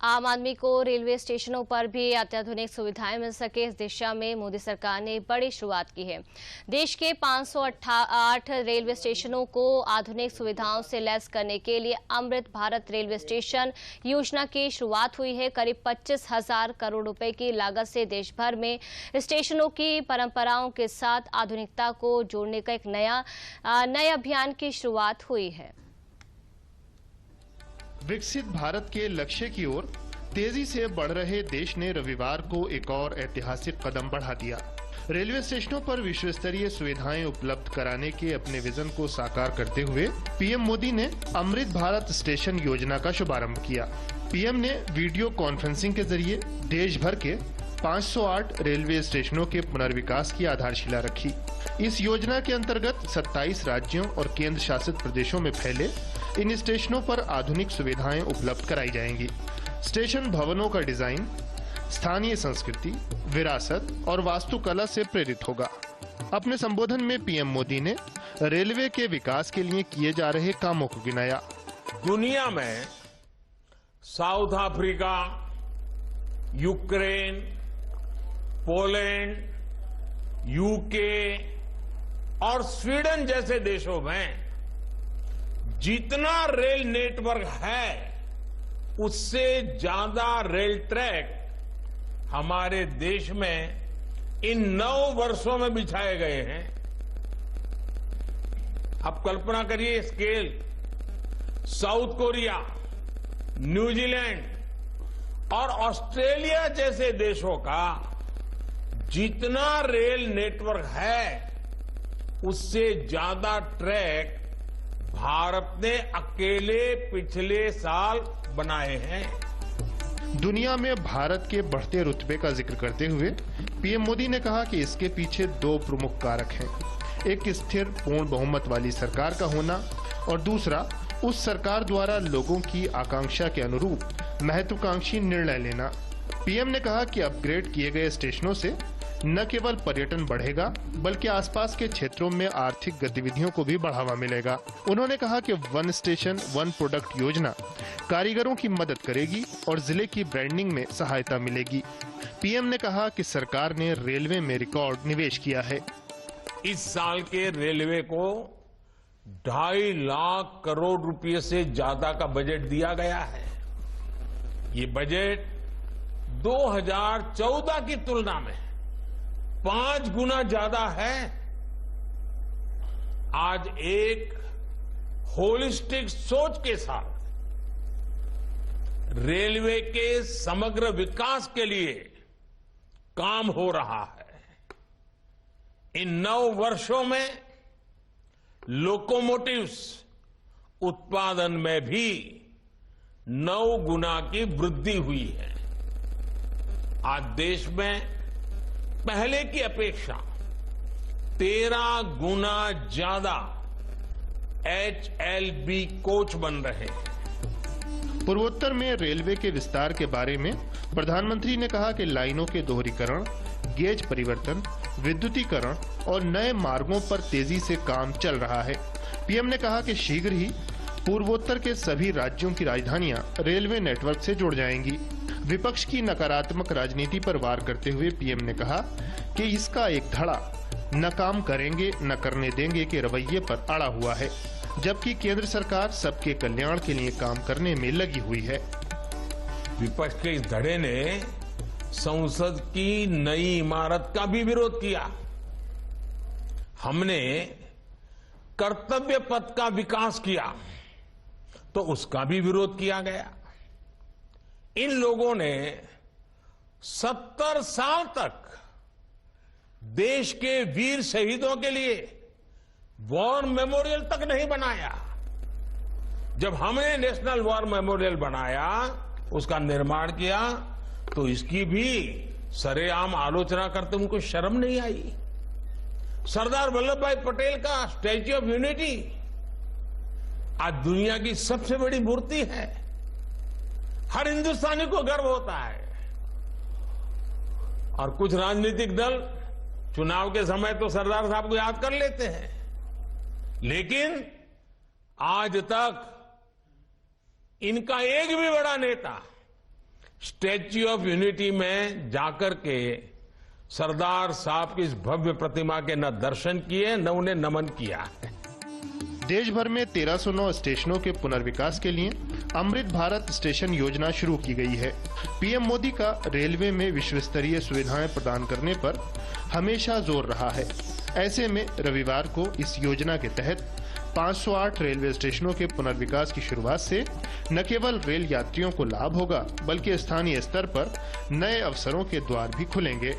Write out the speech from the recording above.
आम आदमी को रेलवे स्टेशनों पर भी अत्याधुनिक सुविधाएं मिल सके, इस दिशा में मोदी सरकार ने बड़ी शुरुआत की है। देश के 508 रेलवे स्टेशनों को आधुनिक सुविधाओं से लैस करने के लिए अमृत भारत रेलवे स्टेशन योजना की शुरुआत हुई है। करीब 25,000 करोड़ रुपए की लागत से देश भर में स्टेशनों की परंपराओं के साथ आधुनिकता को जोड़ने का एक नए अभियान की शुरुआत हुई है। विकसित भारत के लक्ष्य की ओर तेजी से बढ़ रहे देश ने रविवार को एक और ऐतिहासिक कदम बढ़ा दिया। रेलवे स्टेशनों पर विश्व स्तरीय सुविधाएं उपलब्ध कराने के अपने विजन को साकार करते हुए पीएम मोदी ने अमृत भारत स्टेशन योजना का शुभारंभ किया। पीएम ने वीडियो कॉन्फ्रेंसिंग के जरिए देश भर के 508 रेलवे स्टेशनों के पुनर्विकास की आधारशिला रखी। इस योजना के अंतर्गत 27 राज्यों और केंद्र शासित प्रदेशों में फैले इन स्टेशनों पर आधुनिक सुविधाएं उपलब्ध कराई जाएंगी। स्टेशन भवनों का डिजाइन स्थानीय संस्कृति, विरासत और वास्तुकला से प्रेरित होगा। अपने संबोधन में पीएम मोदी ने रेलवे के विकास के लिए किए जा रहे कामों को गिनाया। दुनिया में south Africa, Ukraine, Poland, UK और स्वीडन जैसे देशों में जितना रेल नेटवर्क है उससे ज्यादा रेल ट्रैक हमारे देश में इन 9 वर्षों में बिछाए गए हैं। आप कल्पना करिए स्केल। साउथ कोरिया, न्यूजीलैंड और ऑस्ट्रेलिया जैसे देशों का जितना रेल नेटवर्क है उससे ज्यादा ट्रैक भारत ने अकेले पिछले साल बनाए हैं। दुनिया में भारत के बढ़ते रुतबे का जिक्र करते हुए पीएम मोदी ने कहा कि इसके पीछे 2 प्रमुख कारक हैं। एक स्थिर पूर्ण बहुमत वाली सरकार का होना और दूसरा उस सरकार द्वारा लोगों की आकांक्षा के अनुरूप महत्वाकांक्षी निर्णय लेना। पीएम ने कहा कि अपग्रेड किए गए स्टेशनों से न केवल पर्यटन बढ़ेगा बल्कि आसपास के क्षेत्रों में आर्थिक गतिविधियों को भी बढ़ावा मिलेगा। उन्होंने कहा कि वन स्टेशन वन प्रोडक्ट योजना कारीगरों की मदद करेगी और जिले की ब्रांडिंग में सहायता मिलेगी। पीएम ने कहा कि सरकार ने रेलवे में रिकॉर्ड निवेश किया है। इस साल के रेलवे को 2.5 लाख करोड़ रुपए से ज्यादा का बजट दिया गया है। ये बजट 2014 की तुलना में 5 गुना ज्यादा है। आज एक होलिस्टिक सोच के साथ रेलवे के समग्र विकास के लिए काम हो रहा है। इन 9 वर्षों में लोकोमोटिव्स उत्पादन में भी 9 गुना की वृद्धि हुई है। आज देश में पहले की अपेक्षा 13 गुना ज्यादा HLB कोच बन रहे हैं। पूर्वोत्तर में रेलवे के विस्तार के बारे में प्रधानमंत्री ने कहा कि लाइनों के दोहरीकरण, गेज परिवर्तन, विद्युतीकरण और नए मार्गों पर तेजी से काम चल रहा है। पीएम ने कहा कि शीघ्र ही पूर्वोत्तर के सभी राज्यों की राजधानियां रेलवे नेटवर्क से जुड़ जाएंगी। विपक्ष की नकारात्मक राजनीति पर वार करते हुए पीएम ने कहा कि इसका एक धड़ा न काम करेंगे न करने देंगे के रवैये पर अड़ा हुआ है, जबकि केंद्र सरकार सबके कल्याण के लिए काम करने में लगी हुई है। विपक्ष के इस धड़े ने संसद की नई इमारत का भी विरोध किया। हमने कर्तव्य पथ का विकास किया तो उसका भी विरोध किया गया। इन लोगों ने 70 साल तक देश के वीर शहीदों के लिए वॉर मेमोरियल तक नहीं बनाया। जब हमने नेशनल वॉर मेमोरियल बनाया, उसका निर्माण किया, तो इसकी भी सरेआम आलोचना करते उनको शर्म नहीं आई। सरदार वल्लभ भाई पटेल का स्टैच्यू ऑफ यूनिटी आज दुनिया की सबसे बड़ी मूर्ति है। हर हिंदुस्तानी को गर्व होता है। और कुछ राजनीतिक दल चुनाव के समय तो सरदार साहब को याद कर लेते हैं, लेकिन आज तक इनका एक भी बड़ा नेता स्टैच्यू ऑफ यूनिटी में जाकर के सरदार साहब की इस भव्य प्रतिमा के न दर्शन किए न उन्हें नमन किया है। देश भर में 1309 स्टेशनों के पुनर्विकास के लिए अमृत भारत स्टेशन योजना शुरू की गई है। पीएम मोदी का रेलवे में विश्व स्तरीय सुविधाएं प्रदान करने पर हमेशा जोर रहा है। ऐसे में रविवार को इस योजना के तहत 508 रेलवे स्टेशनों के पुनर्विकास की शुरुआत से न केवल रेल यात्रियों को लाभ होगा, बल्कि स्थानीय स्तर पर नए अवसरों के द्वार भी खुलेंगे।